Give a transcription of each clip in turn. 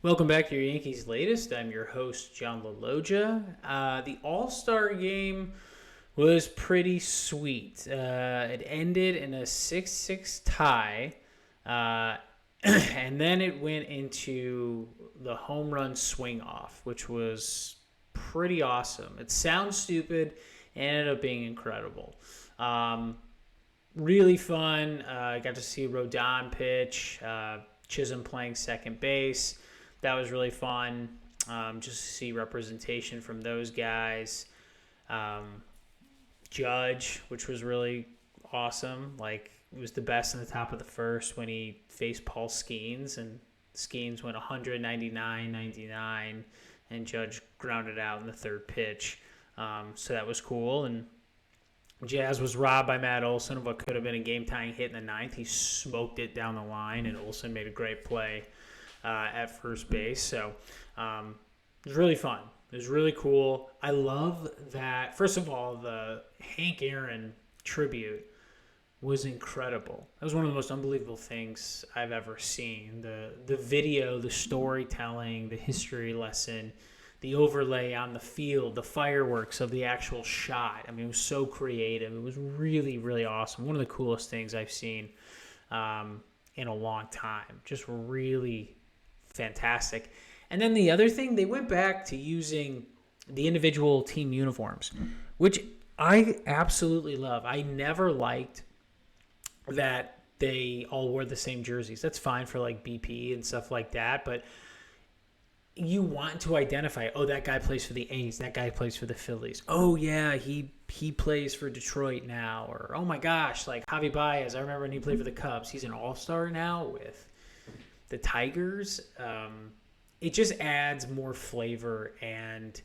Welcome back to your Yankees Latest. I'm your host, John Laloggia. The All-Star game was pretty sweet. It ended in a 6-6 tie, and then it went into the home run swing-off, which was pretty awesome. It sounds stupid, and ended up being incredible. Really fun. I got to see Rodon pitch, Chisholm playing second base. That was really fun, just to see representation from those guys. Judge, which was really awesome. Like, it was the best in the top of the first when he faced Paul Skeens, and Skeens went 199-99, and Judge grounded out in the third pitch. So that was cool. And Jazz was robbed by Matt Olson of what could have been a game-tying hit in the ninth. He smoked it down the line, and Olson made a great play at first base. So it was really fun. It was really cool. I love that. First of all, the Hank Aaron tribute was incredible. That was one of the most unbelievable things I've ever seen. The video, the storytelling, the history lesson, the overlay on the field, the fireworks of the actual shot. I mean, it was so creative. It was really, really awesome. One of the coolest things I've seen in a long time. Just really fantastic. And then the other thing, they went back to using the individual team uniforms, which I absolutely love. I never liked that they all wore the same jerseys. That's fine for like BP and stuff like that, but you want to identify, oh, that guy plays for the A's, that guy plays for the Phillies. Oh yeah, he plays for Detroit now. Or oh my gosh, like Javi Baez, I remember when he played for the Cubs. He's an all-star now with the Tigers. It just adds more flavor, and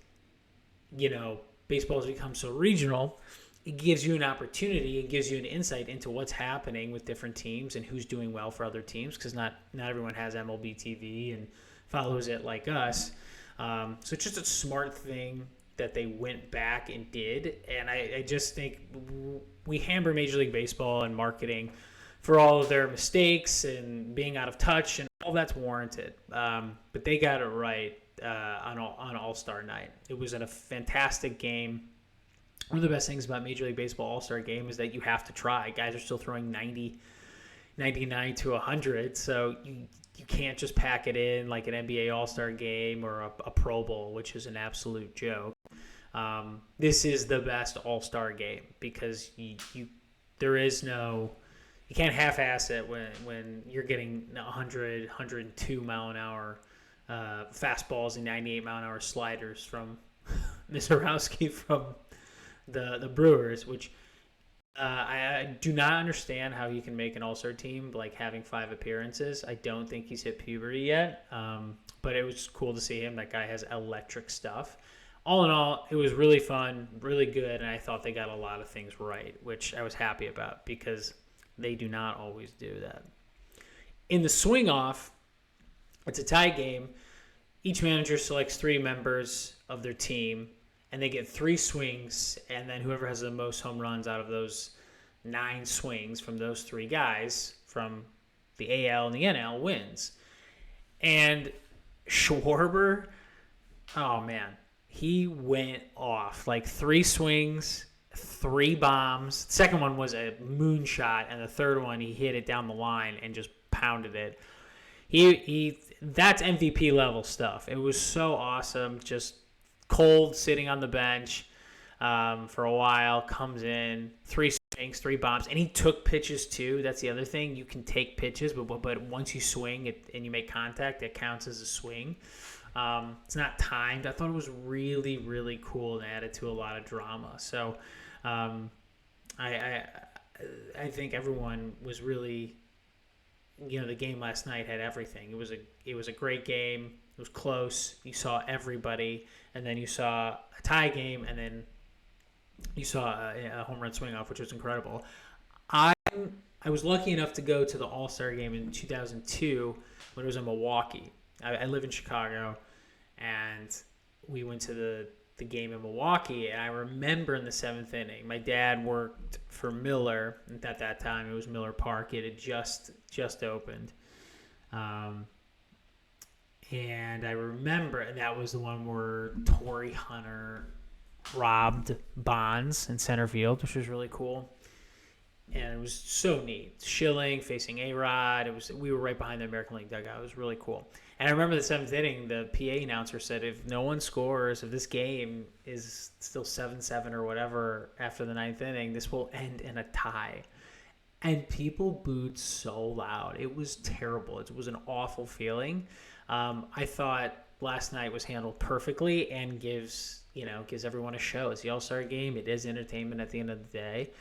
baseball has become so regional. It gives you an opportunity, it gives you an insight into what's happening with different teams and who's doing well for other teams, because not everyone has MLB TV and follows it like us. So it's just a smart thing that they went back and did, and I just think we hammer Major League Baseball and marketing for all of their mistakes and being out of touch, and all that's warranted. But they got it right on All-Star Night. It was a fantastic game. One of the best things about Major League Baseball All-Star Game is that you have to try. Guys are still throwing 90, 99 to 100, so you can't just pack it in like an NBA All-Star Game or a Pro Bowl, which is an absolute joke. This is the best All-Star Game because there is no... You can't half-ass it when you're getting 100, 102 mile an hour fastballs and 98 mile an hour sliders from Mizorowski from the Brewers, which I do not understand how he can make an all-star team like having 5 appearances. I don't think he's hit puberty yet, but it was cool to see him. That guy has electric stuff. All in all, it was really fun, really good, and I thought they got a lot of things right, which I was happy about because they do not always do that. In the swing-off, it's a tie game. Each manager selects 3 members of their team, and they get 3 swings, and then whoever has the most home runs out of those 9 swings from those 3 guys from the AL and the NL wins. And Schwarber, oh man, he went off. Like 3 swings, 3 bombs. The second one was a moonshot, and the third one he hit it down the line and just pounded it. He that's MVP level stuff. It was so awesome. Just cold, sitting on the bench for a while, comes in, 3 swings, 3 bombs, and he took pitches too. That's the other thing. You can take pitches, but once you swing and you make contact, it counts as a swing. It's not timed. I thought it was really, really cool and added to a lot of drama. So I think everyone was really, the game last night had everything. It was a great game. It was close. You saw everybody, and then you saw a tie game, and then you saw a home run swing off, which was incredible. I was lucky enough to go to the All-Star game in 2002 when it was in Milwaukee. I live in Chicago, and we went to the game in Milwaukee, and I remember in the 7th inning, my dad worked for Miller, and at that time it was Miller Park. It had just opened. And I remember that was the one where Torrey Hunter robbed Bonds in center field, which was really cool. And it was so neat. Schilling facing A-Rod. We were right behind the American League dugout. It was really cool. And I remember the seventh inning, the PA announcer said, if no one scores, if this game is still 7-7 or whatever after the ninth inning, this will end in a tie. And people booed so loud. It was terrible. It was an awful feeling. I thought last night was handled perfectly and gives everyone a show. It's the All-Star game. It is entertainment at the end of the day.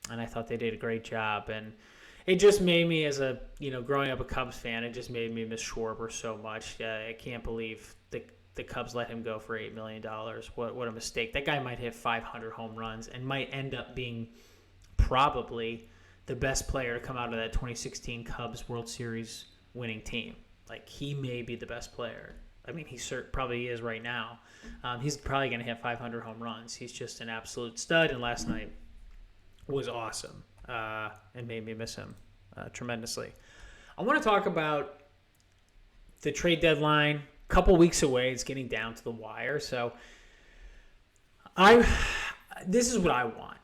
And I thought they did a great job. And it just made me, as a, growing up a Cubs fan, it just made me miss Schwarber so much. I can't believe the Cubs let him go for $8 million. What a mistake. That guy might hit 500 home runs and might end up being probably the best player to come out of that 2016 Cubs World Series winning team. Like, he may be the best player. I mean, he probably is right now. He's probably going to hit 500 home runs. He's just an absolute stud, and last night was awesome and made me miss him tremendously. I want to talk about the trade deadline. A couple weeks away. It's getting down to the wire. So this is what I want.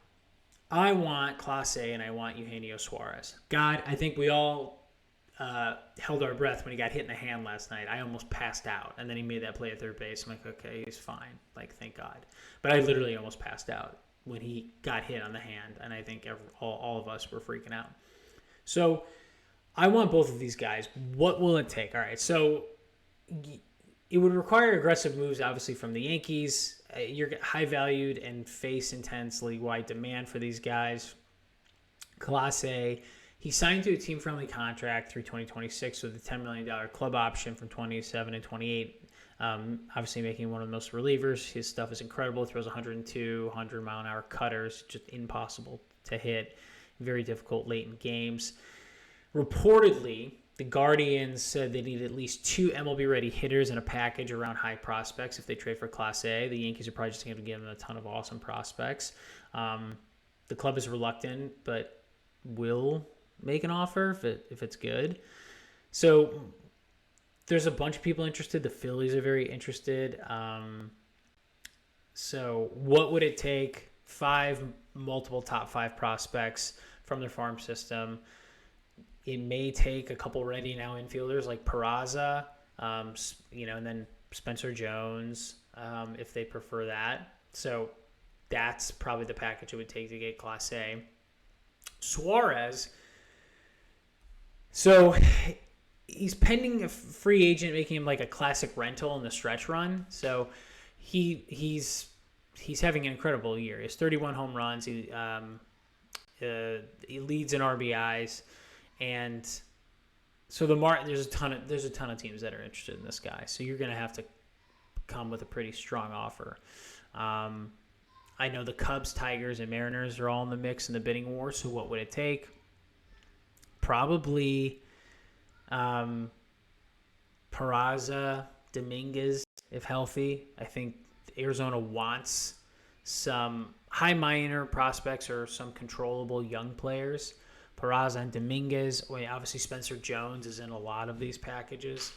I want Clase and I want Eugenio Suarez. God, I think we all held our breath when he got hit in the hand last night. I almost passed out. And then he made that play at third base. I'm like, okay, he's fine. Like, thank God. But I literally almost passed out when he got hit on the hand. And I think all of us were freaking out. So I want both of these guys. What will it take? All right, so it would require aggressive moves, obviously, from the Yankees. You're high valued and face intense league-wide demand for these guys. Clase, he signed to a team-friendly contract through 2026 with a $10 million club option from 27 and 28. Obviously making one of the most relievers. His stuff is incredible. Throws 102, 100-mile-an-hour cutters, just impossible to hit. Very difficult late in games. Reportedly, the Guardians said they need at least 2 MLB-ready hitters in a package around high prospects if they trade for Clase. The Yankees are probably just going to give them a ton of awesome prospects. The club is reluctant, but will make an offer if it's good. So there's a bunch of people interested. The Phillies are very interested. So what would it take? 5 multiple top 5 prospects from their farm system. It may take a couple ready now infielders like Peraza, and then Spencer Jones, if they prefer that. So that's probably the package it would take to get Clase. Suarez, so he's pending a free agent, making him like a classic rental in the stretch run. So he's having an incredible year. He has 31 home runs. He leads in RBIs. And so there's a ton of teams that are interested in this guy. So you're going to have to come with a pretty strong offer. I know the Cubs, Tigers, and Mariners are all in the mix in the bidding war. So what would it take? Probably Peraza, Dominguez, if healthy. I think Arizona wants some high minor prospects or some controllable young players. Peraza and Dominguez. Obviously, Spencer Jones is in a lot of these packages.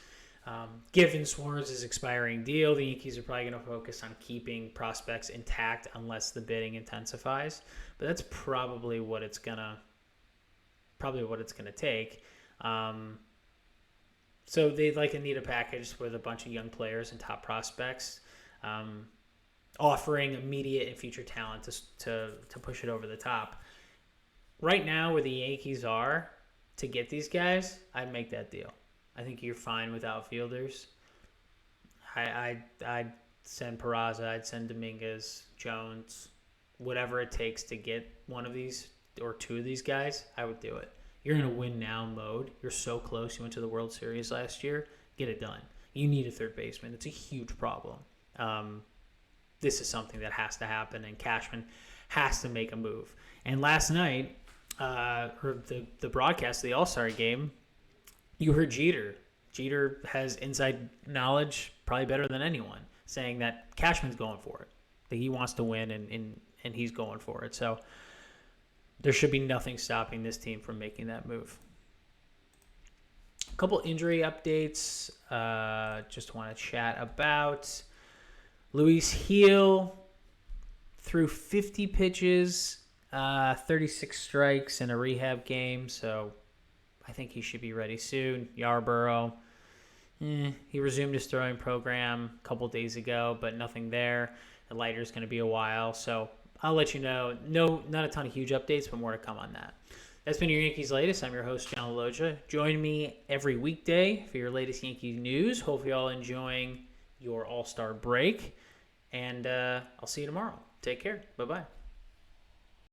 Given Suarez's expiring deal, the Yankees are probably going to focus on keeping prospects intact unless the bidding intensifies. But that's probably what it's gonna take. So they'd need a package with a bunch of young players and top prospects, offering immediate and future talent to push it over the top. Right now, where the Yankees are to get these guys, I'd make that deal. I think you're fine with outfielders. I'd send Peraza, I'd send Dominguez, Jones, whatever it takes to get one of these or 2 of these guys, I would do it. You're in a win now mode. You're so close. You went to the World Series last year. Get it done. You need a third baseman. It's a huge problem. This is something that has to happen, and Cashman has to make a move. And last night, or the broadcast of the All-Star game, you heard Jeter. Jeter has inside knowledge, probably better than anyone, saying that Cashman's going for it, that he wants to win, and he's going for it. So there should be nothing stopping this team from making that move. A couple injury updates. Just want to chat about Luis Heel threw 50 pitches, 36 strikes in a rehab game, so I think he should be ready soon. Yarborough, he resumed his throwing program a couple days ago, but nothing there. The lighter's going to be a while, so I'll let you know. No, not a ton of huge updates, but more to come on that. That's been your Yankees Latest. I'm your host, John Laloggia. Join me every weekday for your latest Yankees news. Hopefully you're all enjoying your All-Star break, and I'll see you tomorrow. Take care. Bye-bye.